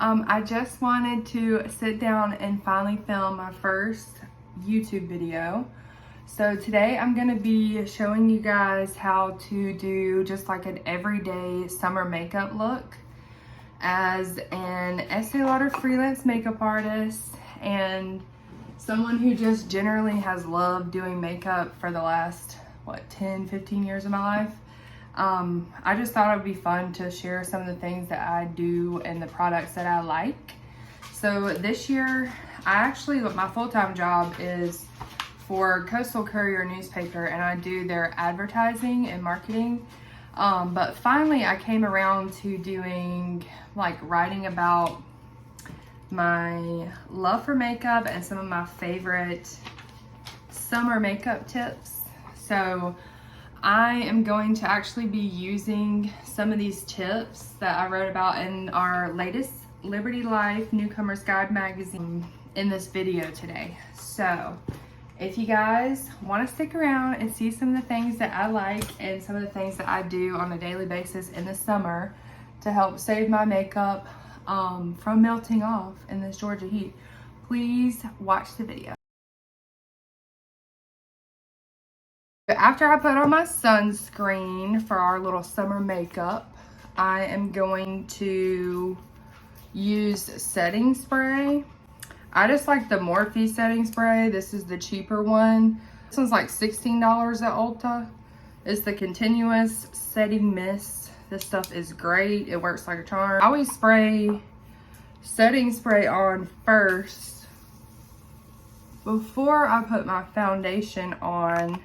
I just wanted to sit down and finally film my first YouTube video. So today I'm going to be showing you guys how to do just like an everyday summer makeup look as an Estée Lauder freelance makeup artist and someone who just generally has loved doing makeup for the last, 10-15 years of my life. I just thought it would be fun to share some of the things that I do and the products that I like. So this year, my full-time job is for Coastal Courier newspaper, and I do their advertising and marketing. But finally I came around to doing writing about my love for makeup and some of my favorite summer makeup tips. So I am going to actually be using some of these tips that I wrote about in our latest Liberty Life Newcomer's Guide magazine in this video today. So if you guys want to stick around and see some of the things that I like and some of the things that I do on a daily basis in the summer to help save my makeup from melting off in this Georgia heat, please watch the video. After I put on my sunscreen for our little summer makeup, I am going to use setting spray. I just like the Morphe setting spray. This is the cheaper one. This one's like $16 at Ulta. It's the continuous setting mist. This stuff is great. It works like a charm. I always spray setting spray on first before I put my foundation on,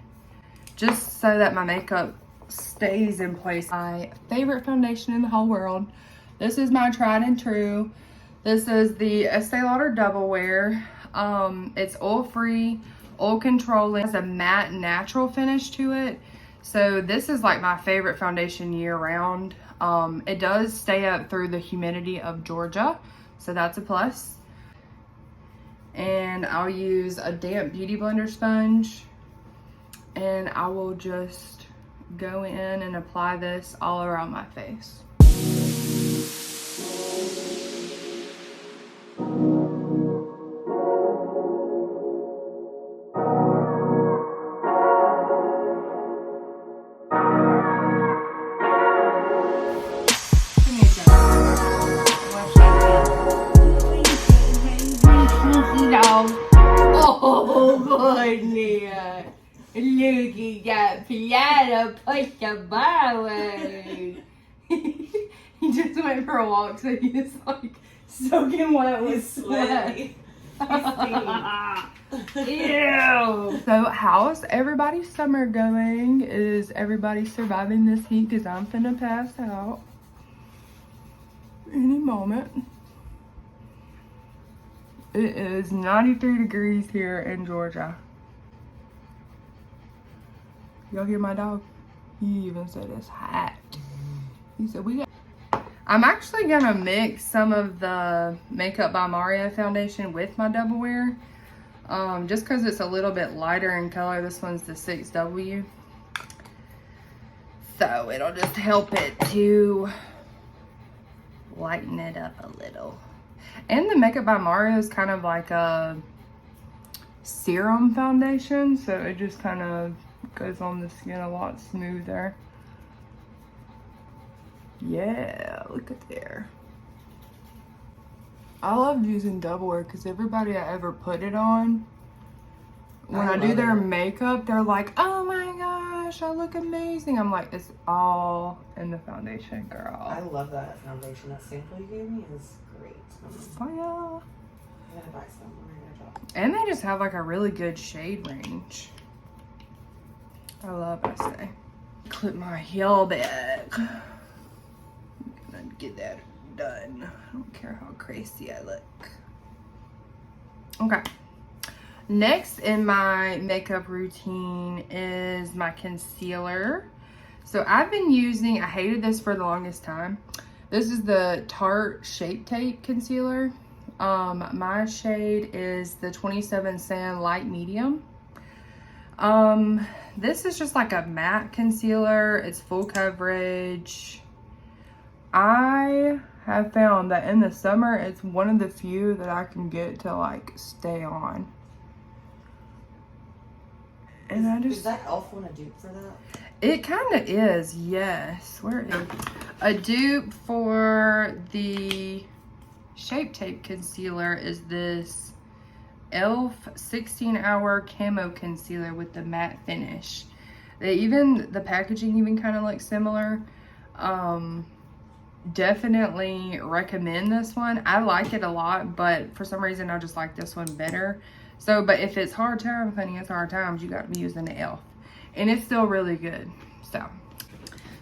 just so that my makeup stays in place. My favorite foundation in the whole world. This is my tried and true. This is the Estée Lauder Double Wear. It's oil-free, oil controlling. It has a matte natural finish to it. So this is like my favorite foundation year round. It does stay up through the humidity of Georgia, so that's a plus. And I'll use a damp beauty blender sponge, and I will just go in and apply this all around my face. Oh, goodness. Look at that piano push the ballet. He just went for a walk, so he's like soaking wet with sweat. Ew. So how's everybody's summer going? Is everybody surviving this heat? Because I'm finna pass out any moment. It is 93 degrees here in Georgia. Y'all hear my dog? He even said it's hot. He said we got... I'm actually gonna mix some of the Makeup by Mario foundation with my Double Wear. Just because it's a little bit lighter in color. This one's the 6W. So it'll just help it to lighten it up a little. And the Makeup by Mario is kind of like a serum foundation, so it just kind of goes on the skin a lot smoother. Yeah, look at there. I love using Double Wear because everybody I ever put it on, when I do their makeup, they're like, oh my gosh, I look amazing. I'm like, it's all in the foundation, girl. I love that foundation. That sample you gave me is great. Oh yeah. I'm gonna buy some when I go drop. And they just have like a really good shade range. I love Estée. Clip my heel back. Get that done. I don't care how crazy I look. Okay. Next in my makeup routine is my concealer. So I've been using, I hated this for the longest time. This is the Tarte Shape Tape Concealer. My shade is the 27 Sand Light Medium. This is just like a matte concealer. It's full coverage. I have found that in the summer, it's one of the few that I can get to like stay on. And I just... Is that e.l.f. one a dupe for that? It kind of is, yes. Where is a dupe for the Shape Tape concealer is this e.l.f. 16-hour camo concealer with the matte finish. The packaging even kind of looks similar. Definitely recommend this one. I like it a lot, but for some reason I just like this one better. So, but if it's hard times, honey, it's hard times. You got to be using the e.l.f. And it's still really good.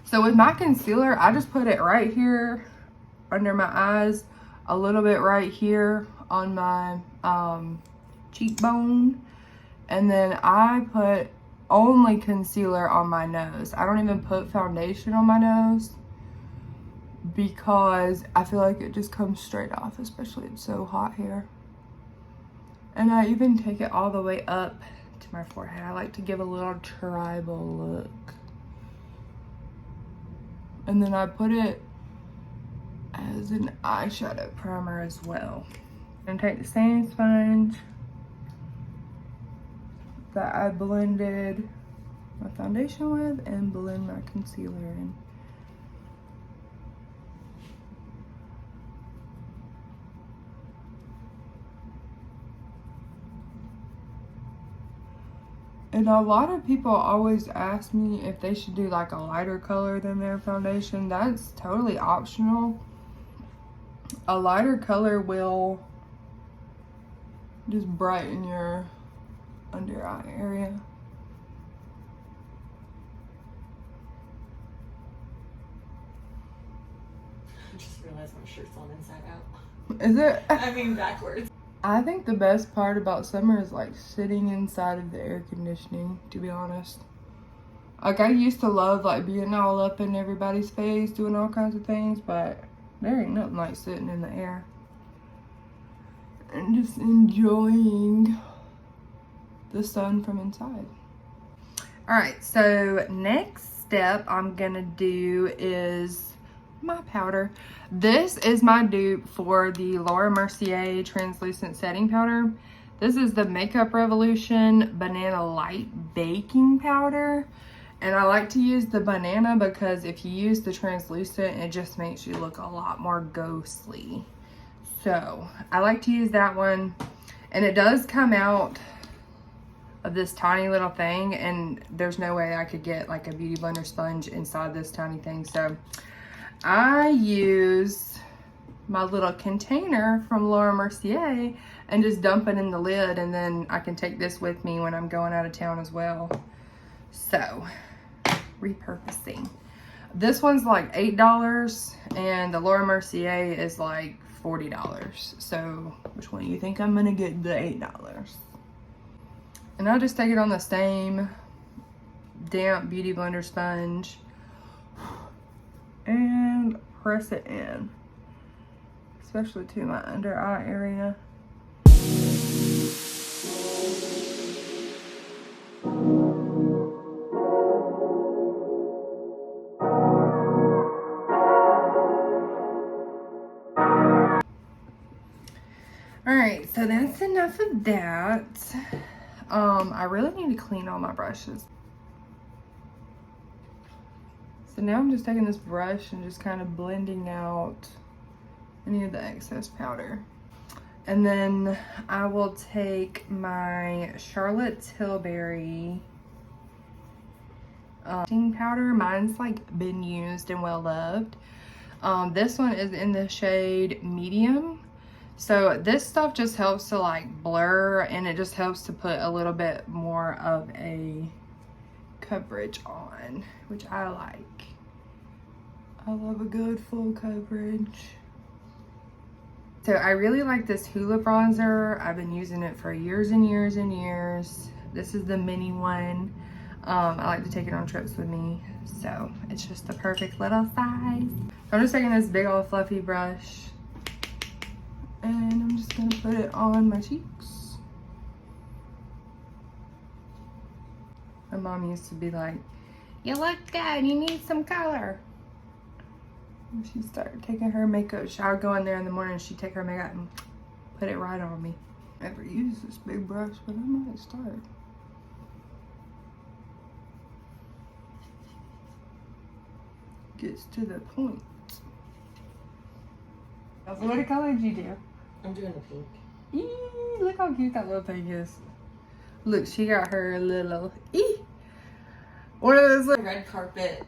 So with my concealer, I just put it right here under my eyes, a little bit right here on my cheekbone, and then I put only concealer on my nose. I don't even put foundation on my nose because I feel like it just comes straight off, especially it's so hot here. And I even take it all the way up to my forehead. I like to give a little tribal look. And then I put it as an eyeshadow primer as well. And take the same sponge that I blended my foundation with and blend my concealer in. And a lot of people always ask me if they should do like a lighter color than their foundation. That's totally optional. A lighter color will just brighten your under eye area. I just realized my shirt's on inside out. Is it? I mean backwards. I think the best part about summer is like sitting inside of the air conditioning, to be honest. Like I used to love like being all up in everybody's face, doing all kinds of things, but there ain't nothing like sitting in the air and just enjoying the sun from inside. All right, so next step I'm gonna do is my powder. This is my dupe for the Laura Mercier translucent setting powder. This is the Makeup Revolution Banana Light Baking Powder. And I like to use the banana because if you use the translucent, it just makes you look a lot more ghostly. So I like to use that one. And it does come out of this tiny little thing, and there's no way I could get like a beauty blender sponge inside this tiny thing. So I use my little container from Laura Mercier and just dump it in the lid, and then I can take this with me when I'm going out of town as well. So, repurposing. This one's like $8 and the Laura Mercier is like $40. So, which one do you think I'm gonna get? The $8. And I'll just take it on the same damp beauty blender sponge and press it in, especially to my under eye area. All right, so that's enough of that. I really need to clean all my brushes. So now I'm just taking this brush and just kind of blending out any of the excess powder. And then I will take my Charlotte Tilbury powder. Mine's like been used and well loved. This one is in the shade medium. So this stuff just helps to like blur, and it just helps to put a little bit more of a coverage on, which I like. I love a good full coverage. So I really like this Hoola bronzer. I've been using it for years and years and years. This is the mini one. I like to take it on trips with me, so it's just the perfect little size. I'm just taking this big old fluffy brush and I'm just gonna put it on my cheeks. My mom used to be like, "You look good, you need some color." She started taking her makeup. I would go in there in the morning and she'd take her makeup and put it right on me. Never used this big brush, but I might start. Gets to the point. So what color did you do? I'm doing the pink. Eee, look how cute that little thing is. Look, she got her little one of those like Red carpet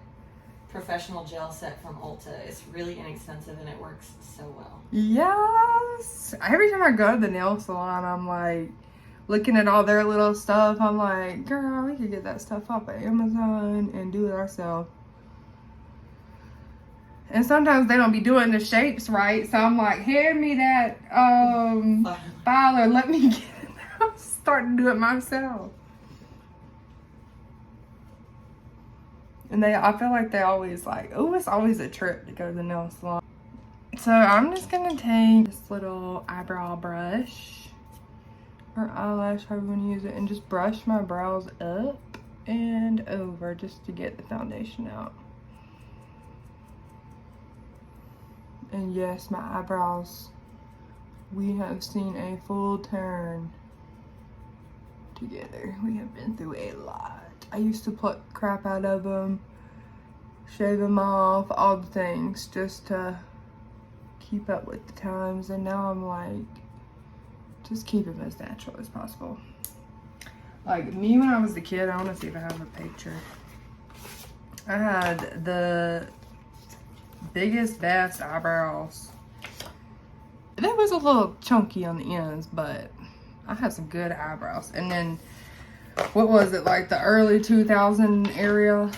professional gel set from Ulta. It's really inexpensive and it works so well. yes. Every time I go to the nail salon, I'm like looking at all their little stuff. I'm like, girl, we could get that stuff off of Amazon and do it ourselves. And sometimes they don't be doing the shapes right, so I'm like, hand me that filer, let me get it. I'm starting to do it myself. And I feel like they always like, oh, it's always a trip to go to the nail salon. So I'm just gonna take this little eyebrow brush or eyelash, however you want to use it, and just brush my brows up and over just to get the foundation out. And yes, my eyebrows, we have seen a full turn together. We have been through a lot. I used to pluck crap out of them, shave them off, all the things, just to keep up with the times. And now I'm like, just keep them as natural as possible. Like me when I was a kid, I want to see if I have a picture. I had the biggest, best eyebrows. They was a little chunky on the ends, but I had some good eyebrows. And then, what was it, like the early 2000 area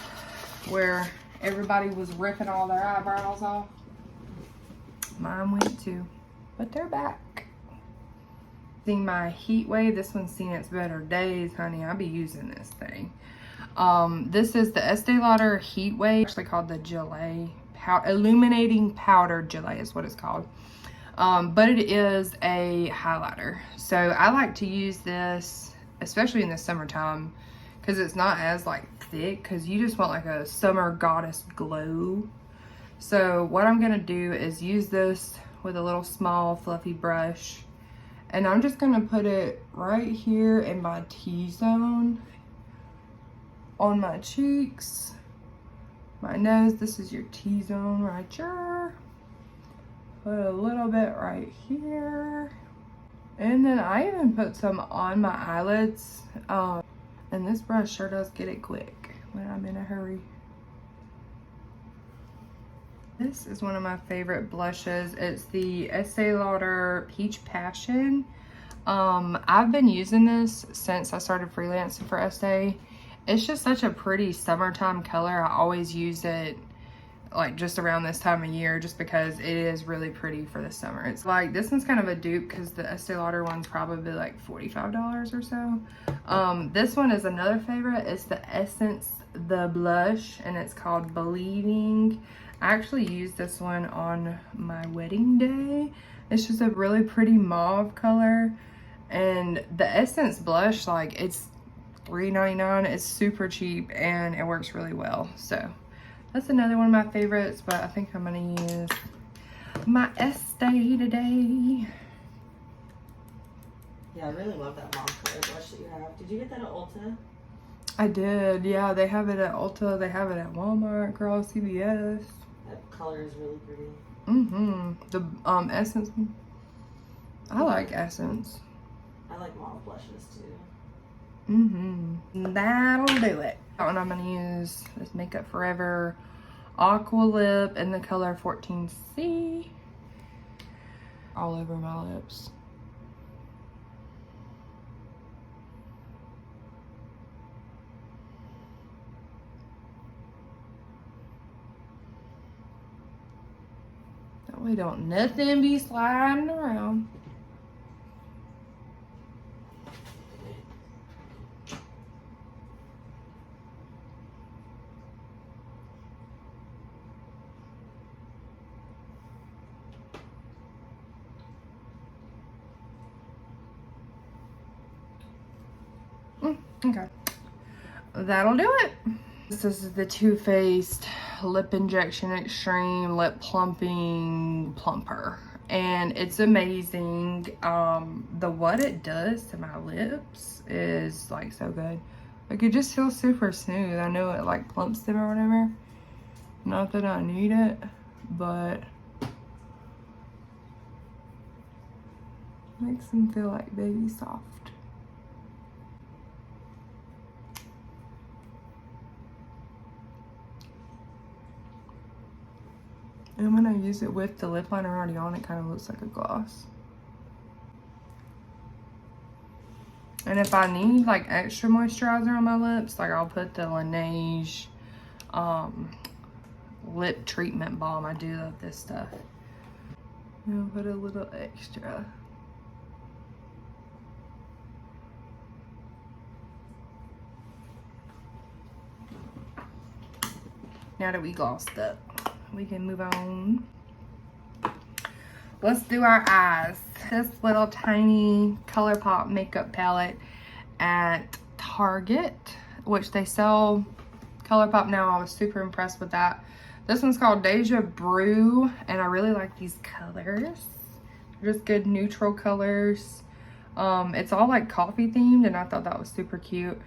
where everybody was ripping all their eyebrows off? Mine went too, but they're back. Seeing my Heat Wave, this one's seen its better days, honey. I'll be using this thing. This is the Estée Lauder Heat Wave, actually called the Gelee. Illuminating Powder Gelee is what it's called. But it is a highlighter. So I like to use this, especially in the summertime, because it's not as like thick, because you just want like a summer goddess glow. So what I'm gonna do is use this with a little small fluffy brush, and I'm just gonna put it right here in my T-zone on my cheeks. My nose, this is your T-zone right here. Put a little bit right here. And then I even put some on my eyelids. And this brush sure does get it quick when I'm in a hurry. This is one of my favorite blushes. It's the Estée Lauder Peach Passion. I've been using this since I started freelancing for Estée. It's just such a pretty summertime color. I always use it like just around this time of year just because it is really pretty for the summer. It's like, this one's kind of a dupe because the Estée Lauder one's probably like $45 or so. This one is another favorite. It's the Essence The Blush, and it's called Believing. I actually used this one on my wedding day. It's just a really pretty mauve color, and the Essence blush, like, it's $3.99. It's super cheap and it works really well. So that's another one of my favorites, but I think I'm gonna use my Estée today. Yeah, I really love that mauve color blush that you have. Did you get that at Ulta? I did, yeah. They have it at Ulta, they have it at Walmart, girl, CVS. That color is really pretty. The Essence. I like Essence. I like mauve blushes too. That'll do it. That one I'm gonna use this Makeup Forever Aqua Lip in the color 14C. All over my lips. That way don't nothing be sliding around. Okay, that'll do it. This is the Too Faced Lip Injection Extreme Lip Plumping Plumper. And it's amazing. What it does to my lips is like so good. Like it just feels super smooth. I know it like plumps them or whatever. Not that I need it, but makes them feel like baby soft. And when I use it with the lip liner already on, it kind of looks like a gloss. And if I need like extra moisturizer on my lips, like I'll put the Laneige lip treatment balm. I do love this stuff. And I'll put a little extra. Now that we glossed up, we can move on. Let's do our eyes. This little tiny Colorpop makeup palette at Target, which they sell Colorpop now. I was super impressed with that. This one's called Deja Brew, and I really like these colors. They're just good neutral colors. It's all like coffee themed, and I thought that was super cute.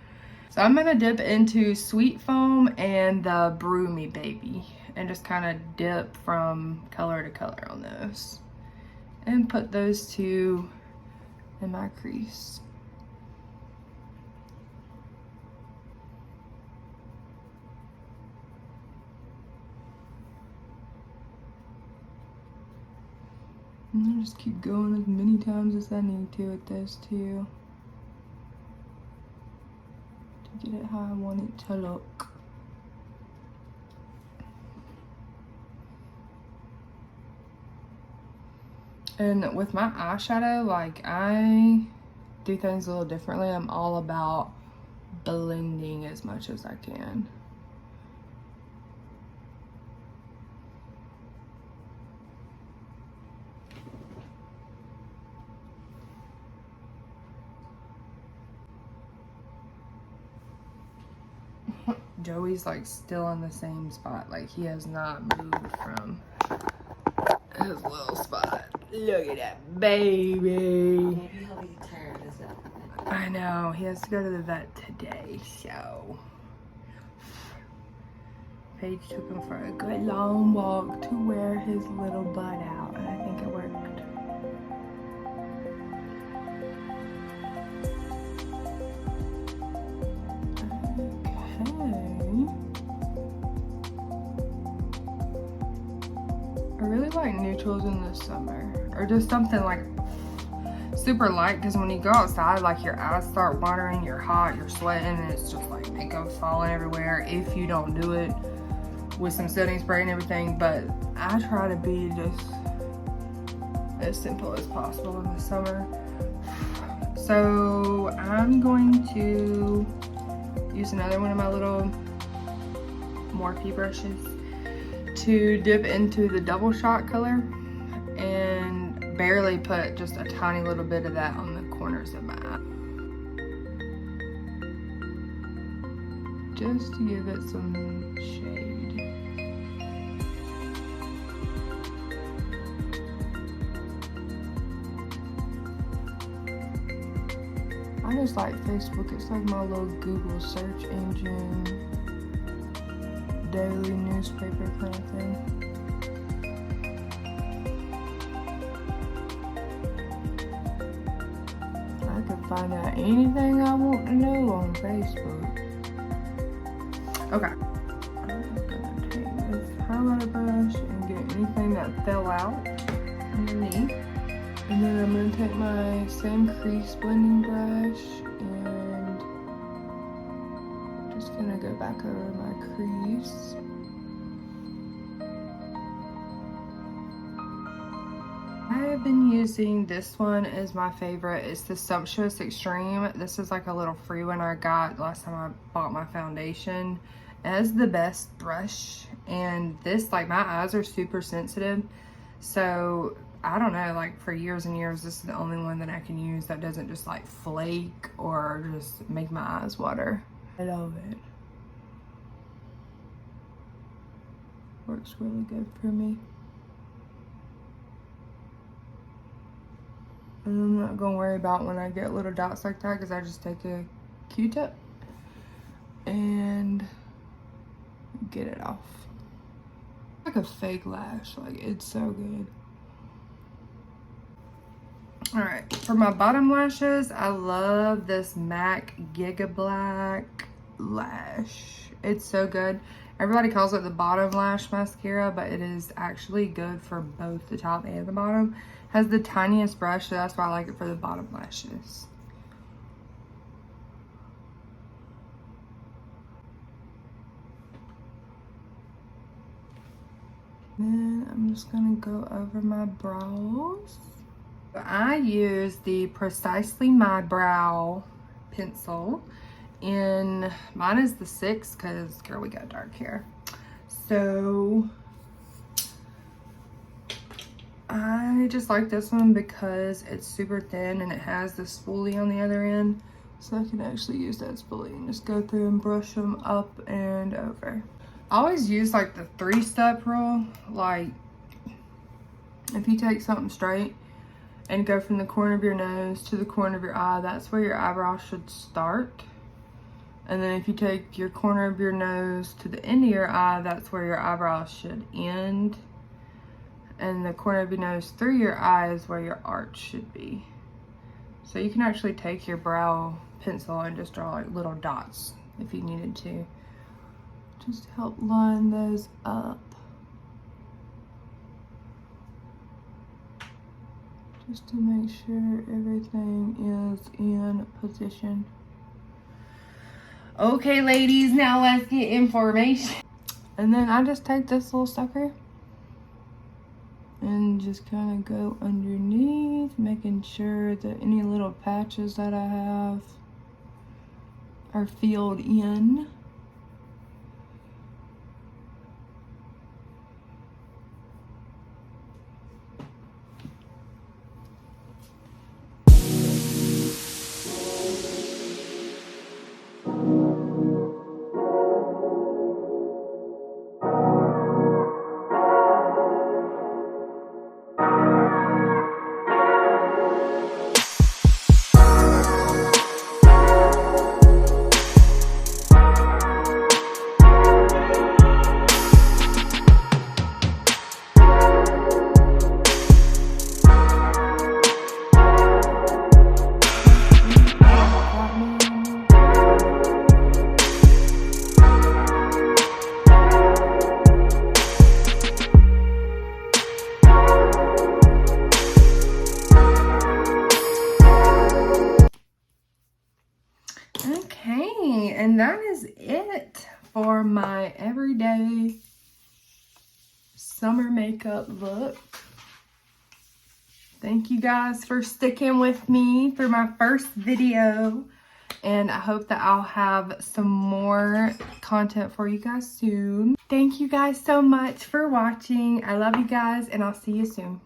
So I'm gonna dip into Sweet Foam and the Brew Me Baby and just kind of dip from color to color on those and put those two in my crease. And I'll just keep going as many times as I need to with those two to get it how I want it to look. And with my eyeshadow, like I do things a little differently. I'm all about blending as much as I can. Joey's like still in the same spot. Like he has not moved from his little spot. Look at that baby. Maybe he'll be tired as well. I know. He has to go to the vet today, so. Paige took him for a good long walk to wear his little butt out, and I think it worked. I really like neutrals in the summer, or just something like super light, because when you go outside, like your eyes start watering, you're hot, you're sweating, and it's just like makeup's falling everywhere if you don't do it with some setting spray and everything. But I try to be just as simple as possible in the summer. So I'm going to use another one of my little Morphe brushes to dip into the double shot color and barely put just a tiny little bit of that on the corners of my eye. Just to give it some shade. I just like Facebook. It's like my little Google search engine. Daily newspaper kind of thing. I can find out anything I want to know on Facebook. Okay. I'm gonna take this highlighter brush and get anything that fell out underneath. And then I'm gonna take my same crease blending brush and just gonna go back over my crease. I have been using this one as my favorite. It's the Sumptuous Extreme. This is like a little free one I got last time I bought my foundation. It has the best brush, and this, like, my eyes are super sensitive, so I don't know, like for years and years, this is the only one that I can use that doesn't just like flake or just make my eyes water. I love it. works really good for me. And I'm not gonna worry about when I get little dots like that, because I just take a Q-tip and get it off. Like a fake lash, like it's so good. All right, for my bottom lashes, I love this MAC Giga Black lash. It's so good. Everybody calls it the bottom lash mascara, but it is actually good for both the top and the bottom. Has the tiniest brush, so that's why I like it for the bottom lashes. Then I'm just gonna go over my brows. I use the Precisely My Brow pencil in, mine is the 6, because girl, we got dark hair. So I just like this one because it's super thin and it has the spoolie on the other end. So I can actually use that spoolie and just go through and brush them up and over. I always use like the 3-step rule. Like if you take something straight and go from the corner of your nose to the corner of your eye, that's where your eyebrow should start. And then if you take your corner of your nose to the end of your eye, that's where your eyebrows should end. And the corner of your nose through your eye is where your arch should be. So you can actually take your brow pencil and just draw like little dots if you needed to. Just to help line those up. Just to make sure everything is in position. Okay, ladies, now let's get information. And then I just take this little sucker and just kind of go underneath, making sure that any little patches that I have are filled in. Okay, and that is it for my everyday summer makeup look. Thank you guys for sticking with me through my first video, and I hope that I'll have some more content for you guys soon. Thank you guys so much for watching. I love you guys, and I'll see you soon.